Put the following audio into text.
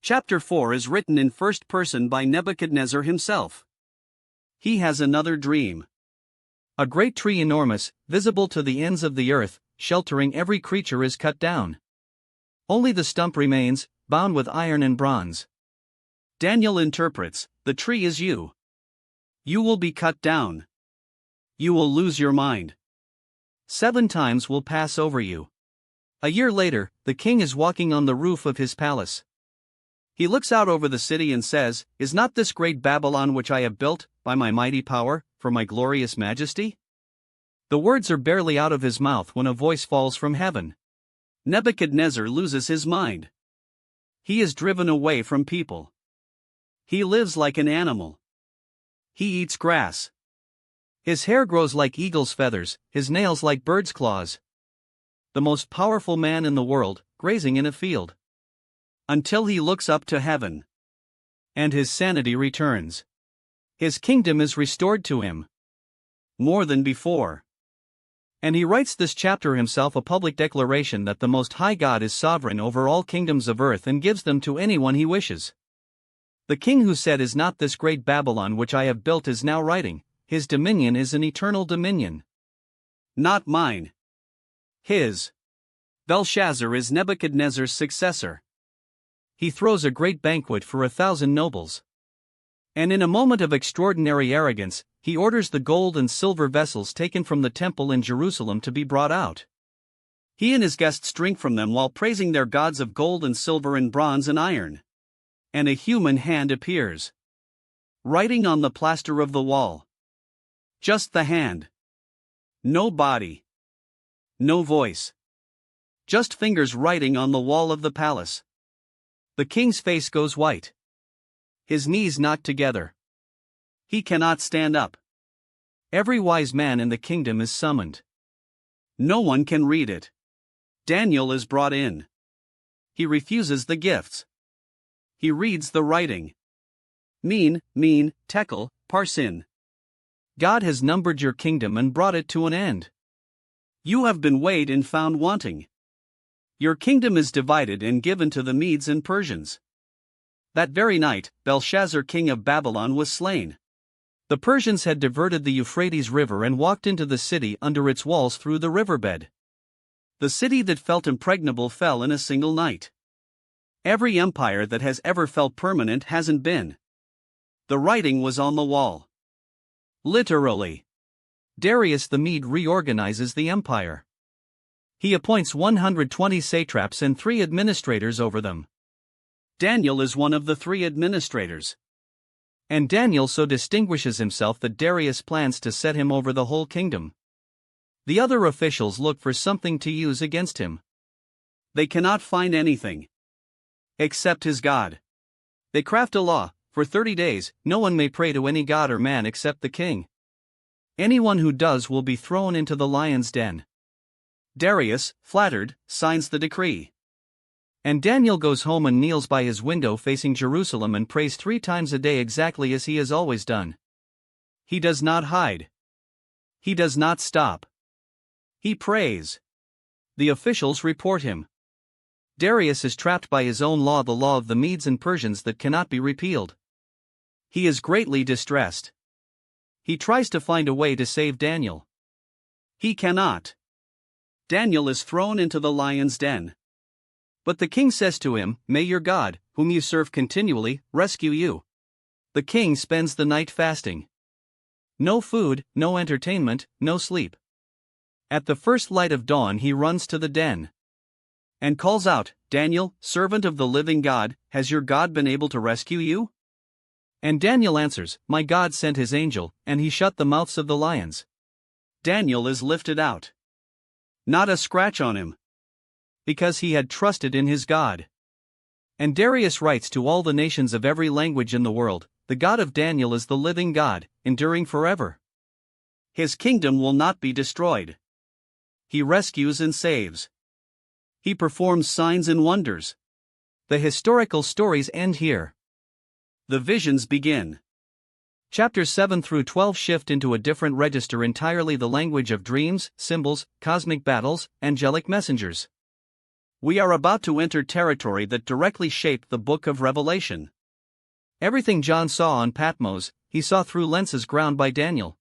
Chapter 4 is written in first person by Nebuchadnezzar himself. He has another dream. A great tree, enormous, visible to the ends of the earth, sheltering every creature, is cut down. Only the stump remains, bound with iron and bronze. Daniel interprets, the tree is you. You will be cut down. You will lose your mind. 7 times will pass over you. A year later, the king is walking on the roof of his palace. He looks out over the city and says, "Is not this great Babylon which I have built, by my mighty power, for my glorious majesty?" The words are barely out of his mouth when a voice falls from heaven. Nebuchadnezzar loses his mind. He is driven away from people. He lives like an animal. He eats grass. His hair grows like eagle's feathers, his nails like bird's claws. The most powerful man in the world, grazing in a field. Until he looks up to heaven. And his sanity returns. His kingdom is restored to him. More than before. And he writes this chapter himself, a public declaration that the Most High God is sovereign over all kingdoms of earth and gives them to anyone he wishes. The king who said, "Is not this great Babylon which I have built," is now writing, "His dominion is an eternal dominion. Not mine. His." Belshazzar is Nebuchadnezzar's successor. He throws a great banquet for 1,000 nobles. And in a moment of extraordinary arrogance, he orders the gold and silver vessels taken from the temple in Jerusalem to be brought out. He and his guests drink from them while praising their gods of gold and silver and bronze and iron. And a human hand appears, writing on the plaster of the wall. Just the hand. No body. No voice. Just fingers writing on the wall of the palace. The king's face goes white. His knees knock together. He cannot stand up. Every wise man in the kingdom is summoned. No one can read it. Daniel is brought in. He refuses the gifts. He reads the writing. Mean, tekel, parsin. God has numbered your kingdom and brought it to an end. You have been weighed and found wanting. Your kingdom is divided and given to the Medes and Persians. That very night, Belshazzar king of Babylon was slain. The Persians had diverted the Euphrates River and walked into the city under its walls through the riverbed. The city that felt impregnable fell in a single night. Every empire that has ever felt permanent hasn't been. The writing was on the wall. Literally. Darius the Mede reorganizes the empire. He appoints 120 satraps and 3 administrators over them. Daniel is one of the 3 administrators. And Daniel so distinguishes himself that Darius plans to set him over the whole kingdom. The other officials look for something to use against him. They cannot find anything. Except his God. They craft a law: for 30 days, no one may pray to any god or man except the king. Anyone who does will be thrown into the lion's den. Darius, flattered, signs the decree. And Daniel goes home and kneels by his window facing Jerusalem and prays 3 times a day, exactly as he has always done. He does not hide. He does not stop. He prays. The officials report him. Darius is trapped by his own law, the law of the Medes and Persians that cannot be repealed. He is greatly distressed. He tries to find a way to save Daniel. He cannot. Daniel is thrown into the lion's den. But the king says to him, "May your God, whom you serve continually, rescue you." The king spends the night fasting. No food, no entertainment, no sleep. At the first light of dawn he runs to the den. And calls out, "Daniel, servant of the living God, has your God been able to rescue you?" And Daniel answers, "My God sent his angel, and he shut the mouths of the lions." Daniel is lifted out. Not a scratch on him. Because he had trusted in his God. And Darius writes to all the nations of every language in the world, "The God of Daniel is the living God, enduring forever. His kingdom will not be destroyed. He rescues and saves. He performs signs and wonders." The historical stories end here. The visions begin. Chapters 7 through 12 shift into a different register entirely: the language of dreams, symbols, cosmic battles, angelic messengers. We are about to enter territory that directly shaped the book of Revelation. Everything John saw on Patmos, he saw through lenses ground by Daniel.